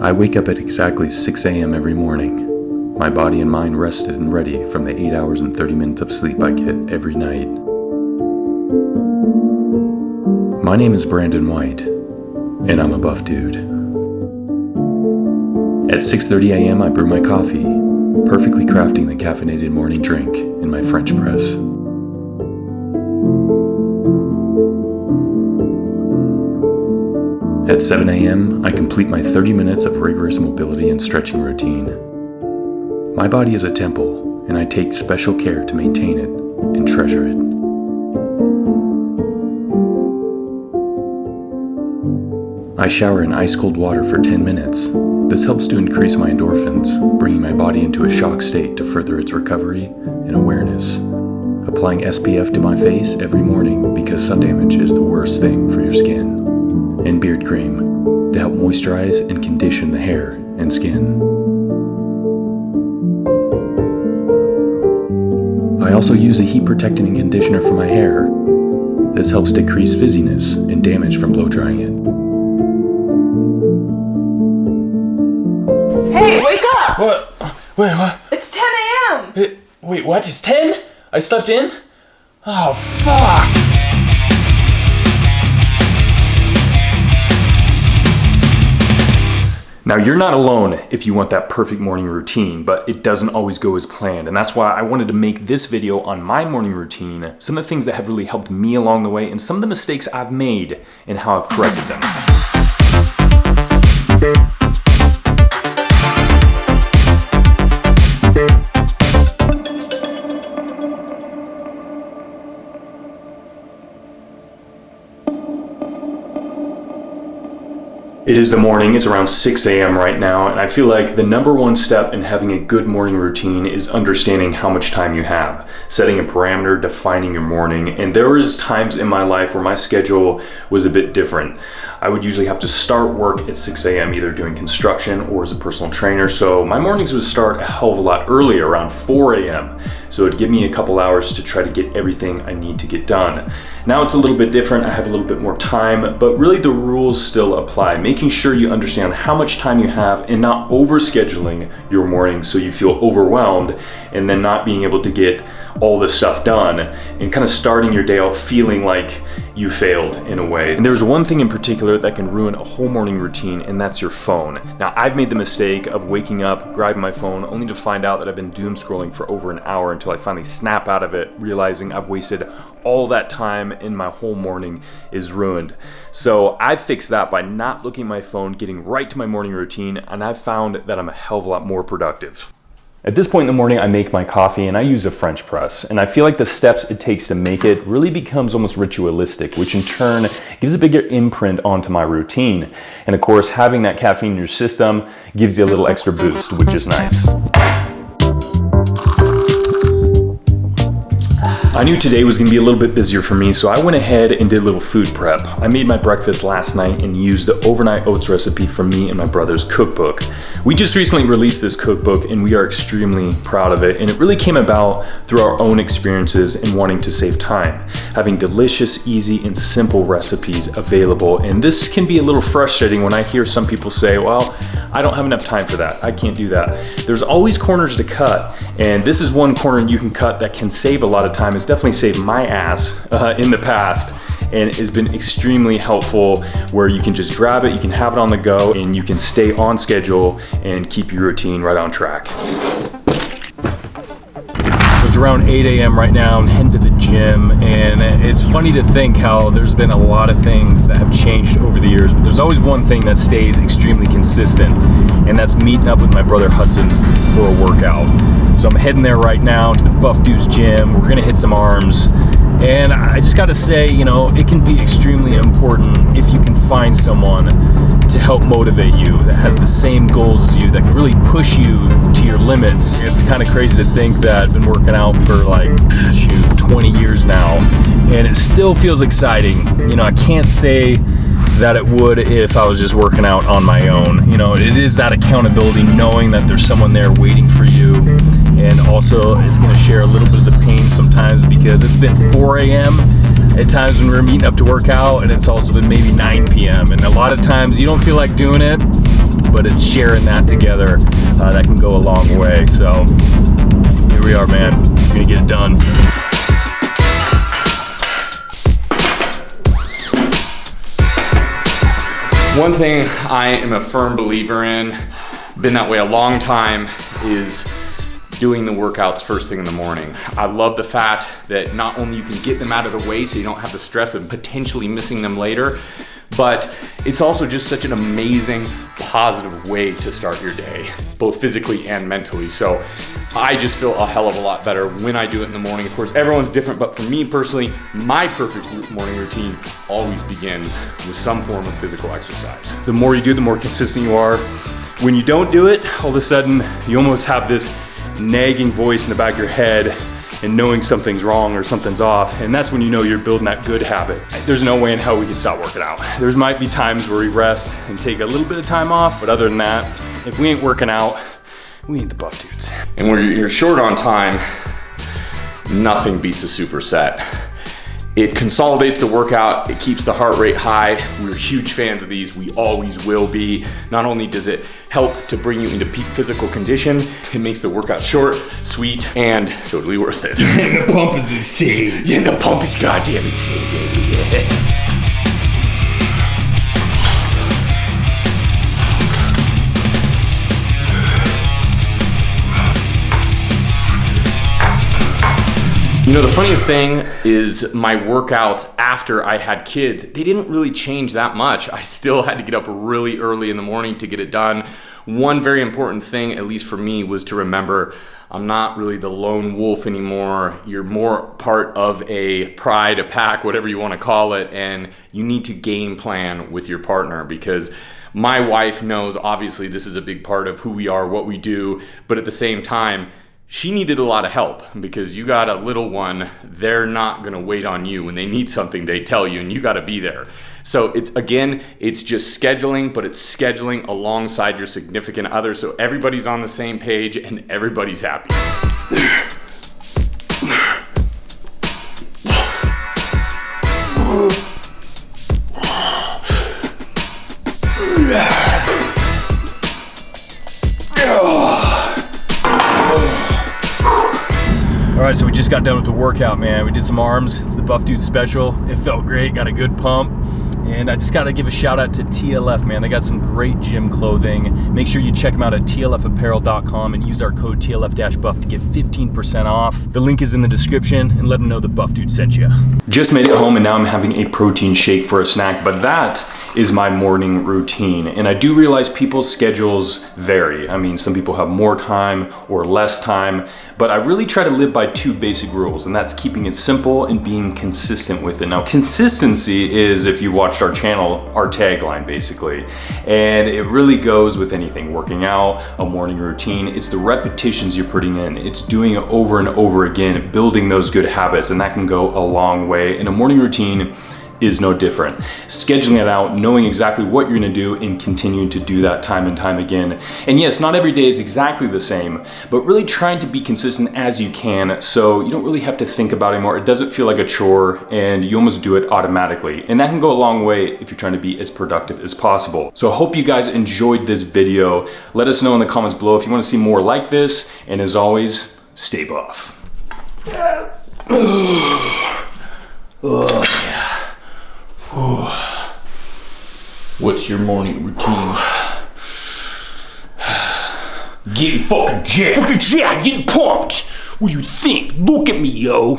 I wake up at exactly 6 a.m. every morning. My body and mind rested and ready from the 8 hours and 30 minutes of sleep I get every night. My name is Brandon White, and I'm a buff dude. At 6:30 a.m. I brew my coffee, perfectly crafting the caffeinated morning drink in my French press. At 7 a.m., I complete my 30 minutes of rigorous mobility and stretching routine. My body is a temple, and I take special care to maintain it and treasure it. I shower in ice-cold water for 10 minutes. This helps to increase my endorphins, bringing my body into a shock state to further its recovery and awareness. Applying SPF to my face every morning because sun damage is the worst thing for your skin. And beard cream to help moisturize and condition the hair and skin. I also use a heat protecting conditioner for my hair. This helps decrease fizziness and damage from blow drying it. Hey, wake up! What? Wait, what? It's 10 a.m. Wait, what? It's 10? I slept in? Oh, fuck! Now, you're not alone if you want that perfect morning routine, but it doesn't always go as planned. And that's why I wanted to make this video on my morning routine, some of the things that have really helped me along the way, and some of the mistakes I've made and how I've corrected them. It is the morning, it's around 6 a.m. right now, and I feel like the number one step in having a good morning routine is understanding how much time you have, setting a parameter, defining your morning. And there was times in my life where my schedule was a bit different. I would usually have to start work at 6 a.m. either doing construction or as a personal trainer, so my mornings would start a hell of a lot earlier, around 4 a.m. So it'd give me a couple hours to try to get everything I need to get done. Now it's a little bit different, I have a little bit more time, but really the rules still apply. Making sure you understand how much time you have and not overscheduling your morning so you feel overwhelmed and then not being able to get all this stuff done and kind of starting your day out feeling like you failed in a way. And there's one thing in particular that can ruin a whole morning routine, and that's your phone. Now, I've made the mistake of waking up, grabbing my phone, only to find out that I've been doom scrolling for over an hour until I finally snap out of it, realizing I've wasted all that time and my whole morning is ruined. So I fixed that by not looking at my phone, getting right to my morning routine, and I've found that I'm a hell of a lot more productive. At this point in the morning, I make my coffee and I use a French press. And I feel like the steps it takes to make it really becomes almost ritualistic, which in turn gives a bigger imprint onto my routine. And of course, having that caffeine in your system gives you a little extra boost, which is nice. I knew today was going to be a little bit busier for me, so I went ahead and did a little food prep. I made my breakfast last night and used the overnight oats recipe from me and my brother's cookbook. We just recently released this cookbook and we are extremely proud of it, and it really came about through our own experiences and wanting to save time. Having delicious, easy, and simple recipes available, and this can be a little frustrating when I hear some people say, well, I don't have enough time for that, I can't do that. There's always corners to cut, and this is one corner you can cut that can save a lot of time. It's definitely saved my ass in the past, and has been extremely helpful where you can just grab it, you can have it on the go, and you can stay on schedule and keep your routine right on track. It's around 8 a.m. right now. I'm heading to the gym, and it's funny to think how there's been a lot of things that have changed over the years, but there's always one thing that stays extremely consistent, and that's meeting up with my brother Hudson for a workout. So I'm heading there right now to the Buff Dudes gym. We're gonna hit some arms, and I just gotta say, you know, it can be extremely important if you can find someone to help motivate you that has the same goals as you, that can really push you to your limits. It's kind of crazy to think that I've been working out for like 20 years now, and it still feels exciting. You know, I can't say that it would if I was just working out on my own. You know, it is that accountability, knowing that there's someone there waiting for you, and also it's going to share a little bit of the pain sometimes because it's been 4 a.m. at times when we're meeting up to work out, and it's also been maybe 9 p.m. and a lot of times you don't feel like doing it, but it's sharing that together that can go a long way. So here we are, man. Gonna get it done. One thing I am a firm believer in, been that way a long time, is doing the workouts first thing in the morning. I love the fact that not only you can get them out of the way so you don't have the stress of potentially missing them later, but it's also just such an amazing, positive way to start your day, both physically and mentally. So I just feel a hell of a lot better when I do it in the morning. Of course, everyone's different, but for me personally, my perfect morning routine always begins with some form of physical exercise. The more you do, the more consistent you are. When you don't do it, all of a sudden, you almost have this nagging voice in the back of your head and knowing something's wrong or something's off, and that's when you know you're building that good habit. There's no way in hell we can stop working out. There might be times where we rest and take a little bit of time off, but other than that, if we ain't working out, we ain't the buff dudes. And when you're short on time, nothing beats a superset. It consolidates the workout, it keeps the heart rate high. We're huge fans of these, we always will be. Not only does it help to bring you into peak physical condition, it makes the workout short, sweet, and totally worth it. And the pump is insane. Yeah, the pump is goddamn insane, baby. Yeah. You know, the funniest thing is my workouts after I had kids, they didn't really change that much. I still had to get up really early in the morning to get it done. One very important thing, at least for me, was to remember I'm not really the lone wolf anymore. You're more part of a pride, a pack, whatever you want to call it, and you need to game plan with your partner, because my wife knows obviously this is a big part of who we are, what we do, but at the same time, she needed a lot of help, because you got a little one, they're not gonna wait on you. When they need something, they tell you, and you gotta be there. So it's just scheduling, but it's scheduling alongside your significant other, so everybody's on the same page and everybody's happy. All right, so we just got done with the workout, man. We did some arms. It's the Buff Dude Special. It felt great, got a good pump. And I just gotta give a shout out to TLF, man. They got some great gym clothing. Make sure you check them out at tlfapparel.com and use our code TLF-buff to get 15% off. The link is in the description, and let them know the Buff Dude sent you. Just made it home and now I'm having a protein shake for a snack, but that is my morning routine. And I do realize people's schedules vary. I mean, some people have more time or less time, but I really try to live by two basic rules, and that's keeping it simple and being consistent with it. Now, consistency is, if you watched our channel, our tagline basically. And it really goes with anything, working out, a morning routine. It's the repetitions you're putting in. It's doing it over and over again, building those good habits, and that can go a long way. And a morning routine is no different. Scheduling it out, knowing exactly what you're gonna do, and continuing to do that time and time again. And yes, not every day is exactly the same, but really trying to be consistent as you can, so you don't really have to think about it anymore. It doesn't feel like a chore, and you almost do it automatically. And that can go a long way if you're trying to be as productive as possible. So I hope you guys enjoyed this video. Let us know in the comments below if you wanna see more like this, and as always, stay buff. What's your morning routine? Getting fucking jacked. Fucking yeah, getting pumped. What do you think? Look at me, yo.